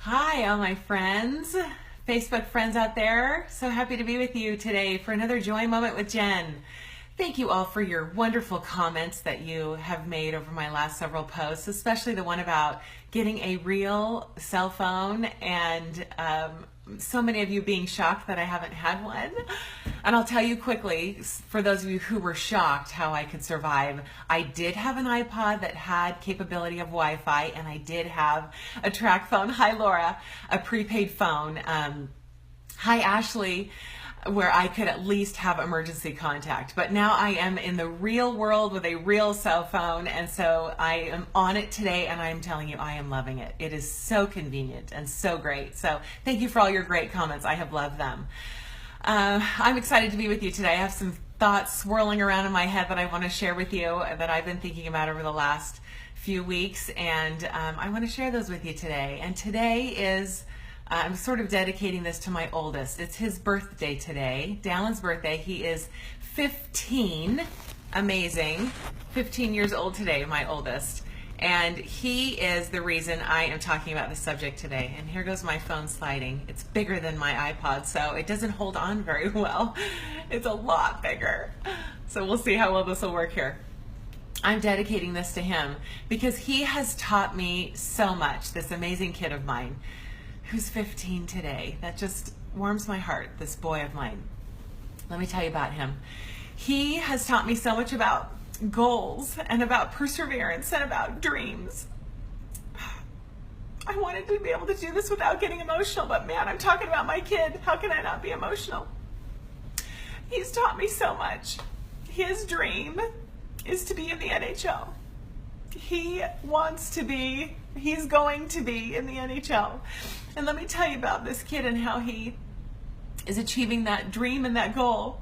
Hi, all my friends, Facebook friends out there. So happy to be with you today for another Joy Moment with Jen. Thank you all for your wonderful comments that you have made over my last several posts, especially the one about getting a real cell phone and so many of you being shocked that I haven't had one. And I'll tell you quickly, for those of you who were shocked how I could survive, I did have an iPod that had capability of Wi-Fi, and I did have a track phone. Hi, Laura, a prepaid phone. Hi, Ashley, where I could at least have emergency contact. But now I am in the real world with a real cell phone, and so I am on it today, and I'm telling you, I am loving it. It is so convenient and so great. So thank you for all your great comments. I have loved them. I'm excited to be with you today. I have some thoughts swirling around in my head that I want to share with you that I've been thinking about over the last few weeks, and I want to share those with you today. And today is I'm sort of dedicating this to my oldest. It's his birthday today, Dallin's birthday. He is 15, amazing, 15 years old today, my oldest. And he is the reason I am talking about this subject today. And here goes my phone sliding. It's bigger than my iPod, so it doesn't hold on very well. It's a lot bigger. So we'll see how well this will work here. I'm dedicating this to him because he has taught me so much, this amazing kid of mine who's 15 today. That just warms my heart, this boy of mine. Let me tell you about him. He has taught me so much about goals and about perseverance and about dreams. I wanted to be able to do this without getting emotional, but man, I'm talking about my kid. How can I not be emotional? He's taught me so much. His dream is to be in the NHL. He's going to be in the NHL. And let me tell you about this kid and how he is achieving that dream and that goal.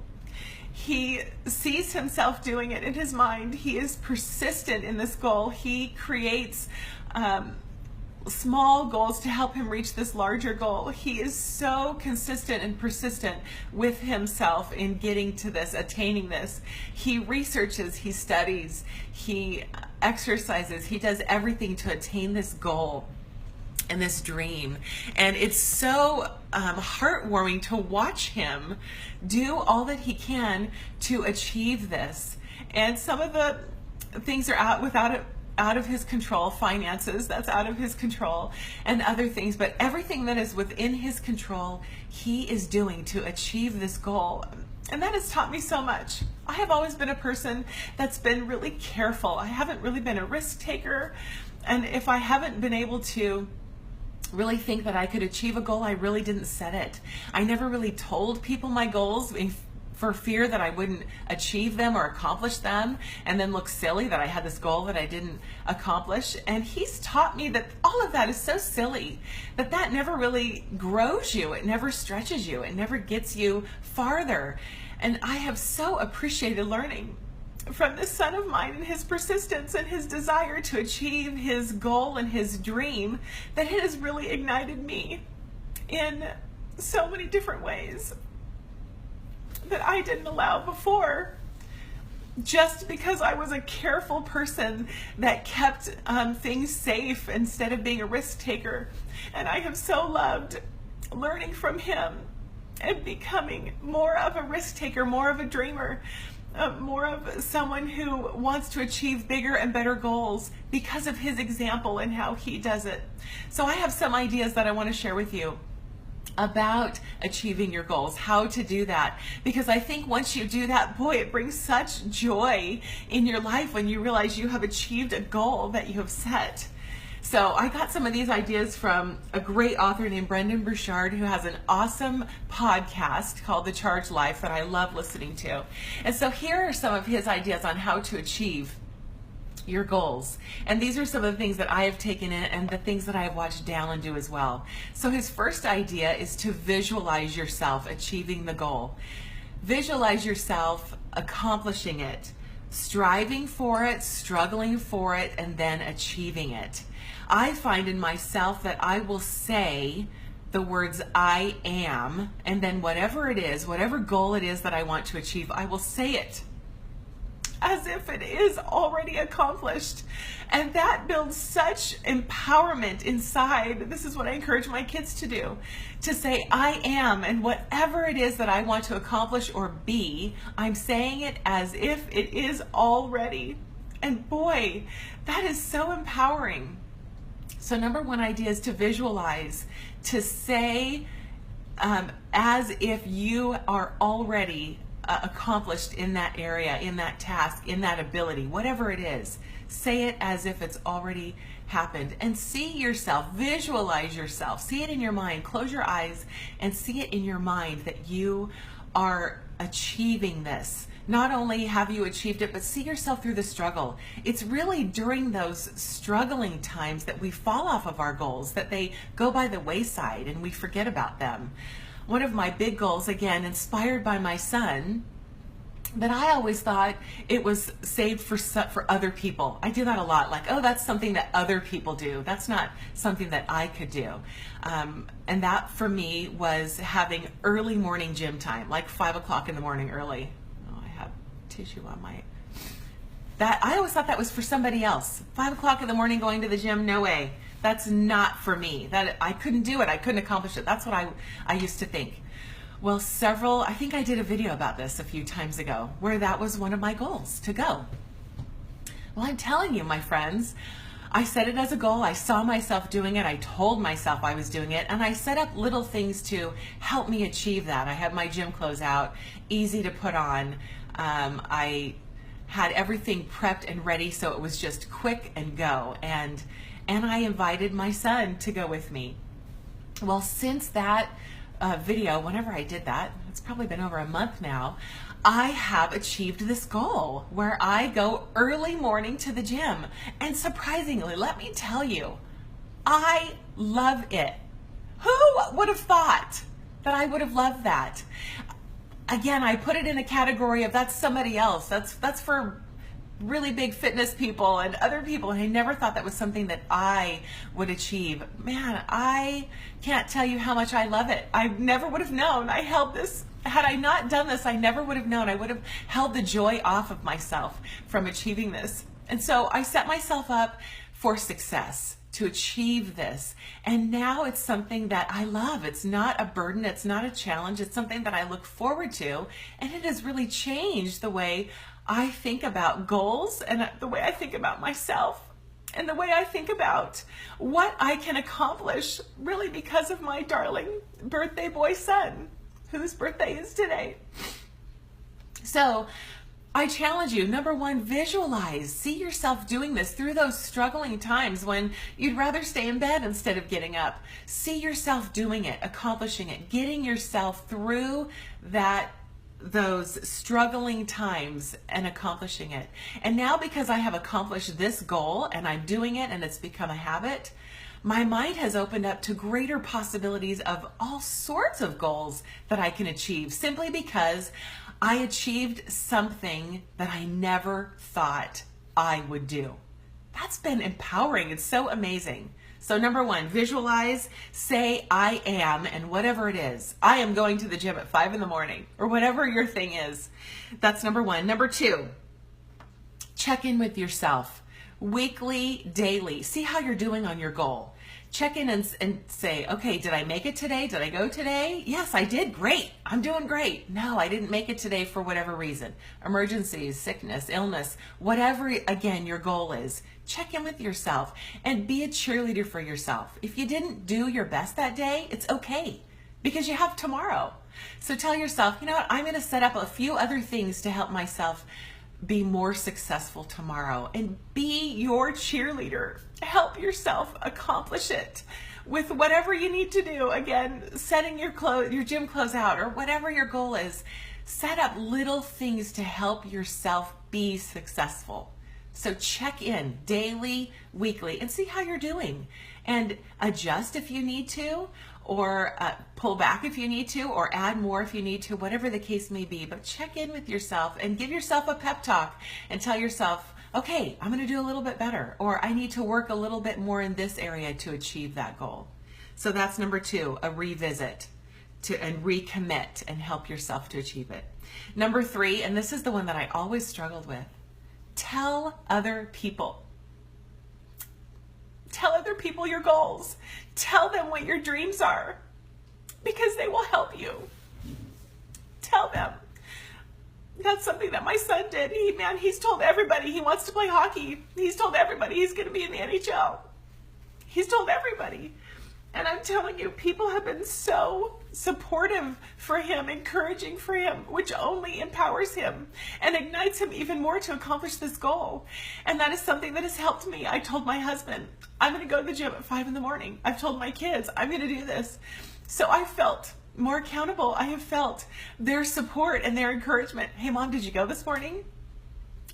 He sees himself doing it in his mind. He is persistent in this goal. He creates small goals to help him reach this larger goal. He is so consistent and persistent with himself in getting to this, attaining this. He researches, he studies, he exercises, he does everything to attain this goal and this dream. And it's so heartwarming to watch him do all that he can to achieve this. And some of the things are out of his control, finances, that's out of his control, and other things, but everything that is within his control, he is doing to achieve this goal. And that has taught me so much. I have always been a person that's been really careful. I haven't really been a risk taker, and if I haven't been able to really think that I could achieve a goal, I really didn't set it. I never really told people my goals for fear that I wouldn't achieve them or accomplish them and then look silly that I had this goal that I didn't accomplish. And he's taught me that all of that is so silly, that never really grows you, it never stretches you, it never gets you farther. And I have so appreciated learning from this son of mine and his persistence and his desire to achieve his goal and his dream, that it has really ignited me in so many different ways that I didn't allow before, just because I was a careful person that kept things safe instead of being a risk taker. And I have so loved learning from him and becoming more of a risk taker, more of a dreamer, more of someone who wants to achieve bigger and better goals because of his example and how he does it. So I have some ideas that I want to share with you about achieving your goals, how to do that, because I think once you do that, boy, it brings such joy in your life when you realize you have achieved a goal that you have set. So I got some of these ideas from a great author named Brendon Burchard, who has an awesome podcast called The Charged Life that I love listening to. And so here are some of his ideas on how to achieve your goals. And these are some of the things that I have taken in and the things that I have watched Dallin do as well. So his first idea is to visualize yourself achieving the goal. Visualize yourself accomplishing it, striving for it, struggling for it, and then achieving it. I find in myself that I will say the words I am, and then whatever it is, whatever goal it is that I want to achieve, I will say it as if it is already accomplished. And that builds such empowerment inside. This is what I encourage my kids to do, to say, I am, and whatever it is that I want to accomplish or be, I'm saying it as if it is already. And boy, that is so empowering. So number one idea is to visualize, to say as if you are already accomplished in that area, in that task, in that ability, whatever it is. Say it as if it's already happened, and see yourself, visualize yourself, see it in your mind, close your eyes and see it in your mind that you are achieving this. Not only have you achieved it, but see yourself through the struggle. It's really during those struggling times that we fall off of our goals, that they go by the wayside and we forget about them. One of my big goals, again, inspired by my son, that I always thought it was saved for other people. I do that a lot, like, oh, that's something that other people do. That's not something that I could do. And that for me was having early morning gym time, like 5 o'clock in the morning early. Oh, I have tissue on my... That I always thought that was for somebody else. 5 o'clock in the morning going to the gym, no way. That's not for me. That I couldn't do it. I couldn't accomplish it. That's what I used to think. Well, I think I did a video about this a few times ago, where that was one of my goals, to go. Well, I'm telling you, my friends, I set it as a goal. I saw myself doing it. I told myself I was doing it, and I set up little things to help me achieve that. I had my gym clothes out, easy to put on. I had everything prepped and ready, so it was just quick and go. And I invited my son to go with me. Well, since that video, whenever I did that, it's probably been over a month now, I have achieved this goal where I go early morning to the gym. And surprisingly, let me tell you, I love it. Who would have thought that I would have loved that? Again, I put it in a category of that's somebody else. That's for really big fitness people and other people, and I never thought that was something that I would achieve. Man, I can't tell you how much I love it. I never would have known. I held this, had I not done this, I never would have known. I would have held the joy off of myself from achieving this. And so I set myself up for success, to achieve this. And now it's something that I love. It's not a burden. It's not a challenge. It's something that I look forward to. And it has really changed the way I think about goals, and the way I think about myself, and the way I think about what I can accomplish, really because of my darling birthday boy son, whose birthday is today. So I challenge you, number one, visualize, see yourself doing this through those struggling times when you'd rather stay in bed instead of getting up. See yourself doing it, accomplishing it, getting yourself through those struggling times and accomplishing it. And now, because I have accomplished this goal and I'm doing it and it's become a habit, my mind has opened up to greater possibilities of all sorts of goals that I can achieve, simply because I achieved something that I never thought I would do. That's been empowering. It's so amazing. So number one, visualize, say I am, and whatever it is. I am going to the gym at 5 in the morning, or whatever your thing is. That's number one. Number two, check in with yourself. Weekly, daily. See how you're doing on your goal. Check in and say, okay, did I make it today? Did I go today? Yes, I did. Great. I'm doing great. No, I didn't make it today for whatever reason. Emergencies, sickness, illness, whatever, again, your goal is. Check in with yourself and be a cheerleader for yourself. If you didn't do your best that day, it's okay, because you have tomorrow. So tell yourself, you know what, I'm going to set up a few other things to help myself be more successful tomorrow, and be your cheerleader. Help yourself accomplish it with whatever you need to do. Again, setting your gym clothes out, or whatever your goal is. Set up little things to help yourself be successful. So check in daily, weekly, and see how you're doing, and adjust if you need to, or pull back if you need to, or add more if you need to, whatever the case may be. But check in with yourself and give yourself a pep talk and tell yourself, okay, I'm going to do a little bit better, or I need to work a little bit more in this area to achieve that goal. So that's number two, a revisit and recommit and help yourself to achieve it. Number three, and this is the one that I always struggled with, Tell other people. Tell other people your goals. Tell them what your dreams are, because they will help you. Tell them. That's something that my son did. He's told everybody he wants to play hockey. He's told everybody he's going to be in the NHL. He's told everybody. And I'm telling you, people have been so supportive for him, encouraging for him, which only empowers him and ignites him even more to accomplish this goal. And that is something that has helped me. I told my husband, I'm going to go to the gym at 5 a.m. I've told my kids, I'm going to do this. So I felt more accountable. I have felt their support and their encouragement. Hey, Mom, did you go this morning?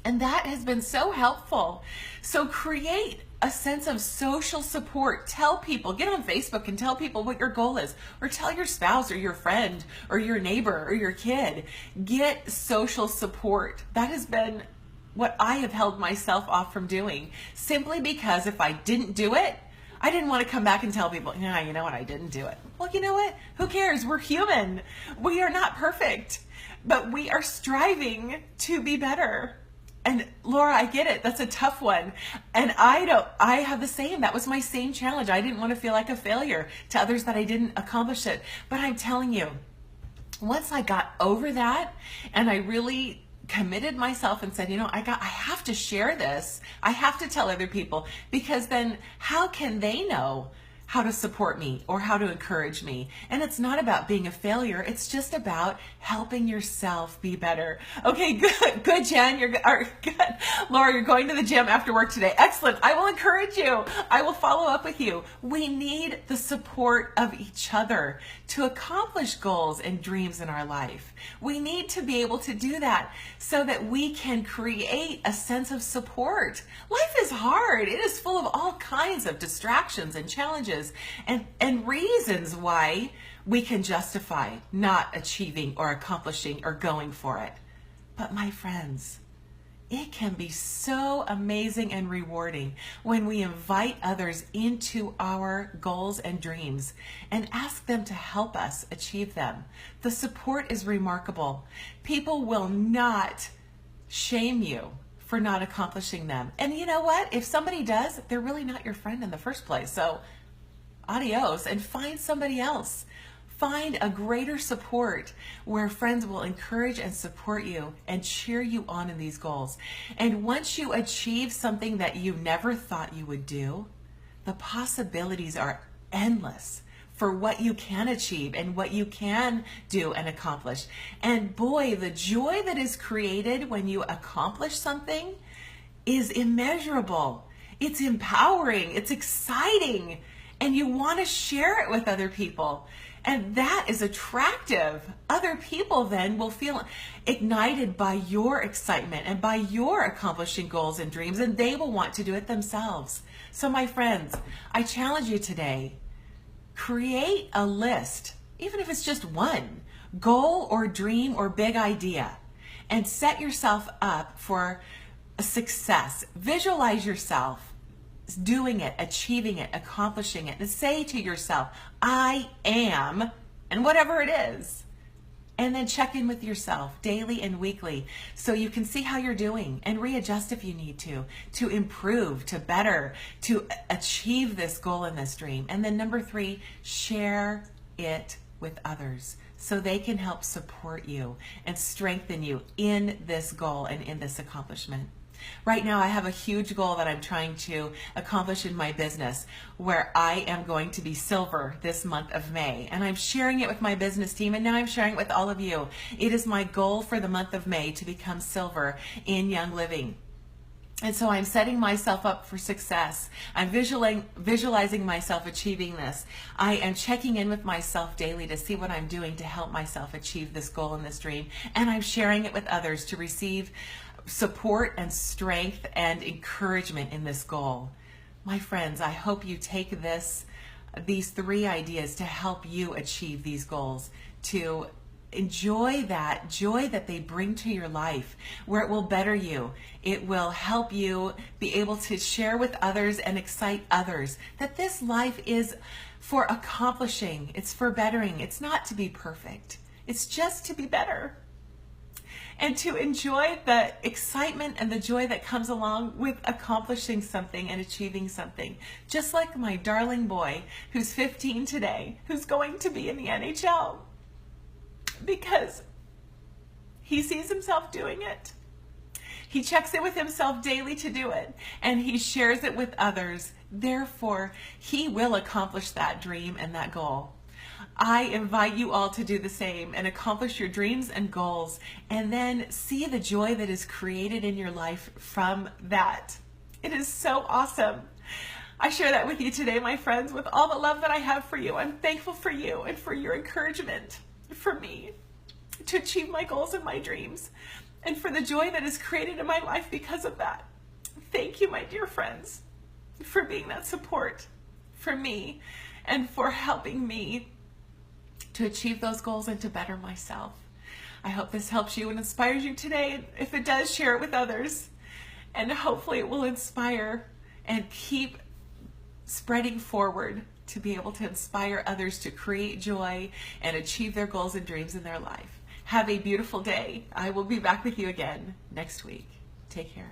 And that has been so helpful. So create a sense of social support. Tell people, get on Facebook and tell people what your goal is, or tell your spouse or your friend or your neighbor or your kid. Get social support. That has been what I have held myself off from doing, simply because if I didn't do it, I didn't want to come back and tell people, yeah, you know what, I didn't do it. Well, you know what? Who cares? We're human. We are not perfect, but we are striving to be better. And Laura, I get it. That's a tough one. And I have the same. That was my same challenge. I didn't want to feel like a failure to others that I didn't accomplish it. But I'm telling you, once I got over that and I really committed myself and said, I have to share this. I have to tell other people, because then how can they know how to support me or how to encourage me? And it's not about being a failure. It's just about helping yourself be better. Okay, good, Jen. Good. Laura, you're going to the gym after work today. Excellent. I will encourage you. I will follow up with you. We need the support of each other to accomplish goals and dreams in our life. We need to be able to do that so that we can create a sense of support. Life is hard. It is full of all kinds of distractions and challenges and reasons why we can justify not achieving or accomplishing or going for it. But my friends, it can be so amazing and rewarding when we invite others into our goals and dreams and ask them to help us achieve them. The support is remarkable. People will not shame you for not accomplishing them. And you know what? If somebody does, they're really not your friend in the first place. So adios, and find somebody else. Find a greater support where friends will encourage and support you and cheer you on in these goals. And once you achieve something that you never thought you would do, the possibilities are endless for what you can achieve and what you can do and accomplish. And boy, the joy that is created when you accomplish something is immeasurable. It's empowering, it's exciting, and you want to share it with other people. And that is attractive. Other people then will feel ignited by your excitement and by your accomplishing goals and dreams, and they will want to do it themselves. So my friends, I challenge you today, create a list, even if it's just one goal or dream or big idea, and set yourself up for a success. Visualize yourself doing it, achieving it, accomplishing it, and say to yourself, I am, and whatever it is. And then check in with yourself daily and weekly so you can see how you're doing and readjust if you need to improve, to better, to achieve this goal and this dream. And then number 3, share it with others so they can help support you and strengthen you in this goal and in this accomplishment. Right now, I have a huge goal that I'm trying to accomplish in my business where I am going to be silver this month of May. And I'm sharing it with my business team, and now I'm sharing it with all of you. It is my goal for the month of May to become silver in Young Living. And so I'm setting myself up for success. I'm visualizing myself achieving this. I am checking in with myself daily to see what I'm doing to help myself achieve this goal and this dream. And I'm sharing it with others to receive support and strength and encouragement in this goal. My friends, I hope you take these 3 ideas to help you achieve these goals, to enjoy that joy that they bring to your life, where it will better you. It will help you be able to share with others and excite others that this life is for accomplishing, it's for bettering. It's not to be perfect. It's just to be better. and to enjoy the excitement and the joy that comes along with accomplishing something and achieving something. Just like my darling boy who's 15 today, who's going to be in the NHL because he sees himself doing it. He checks in with himself daily to do it, and he shares it with others. Therefore, he will accomplish that dream and that goal. I invite you all to do the same and accomplish your dreams and goals, and then see the joy that is created in your life from that. It is so awesome. I share that with you today, my friends, with all the love that I have for you. I'm thankful for you and for your encouragement for me to achieve my goals and my dreams, and for the joy that is created in my life because of that. Thank you, my dear friends, for being that support for me and for helping me to achieve those goals and to better myself. I hope this helps you and inspires you today. If it does, share it with others, and hopefully it will inspire and keep spreading forward to be able to inspire others to create joy and achieve their goals and dreams in their life. Have a beautiful day. I will be back with you again next week. Take care.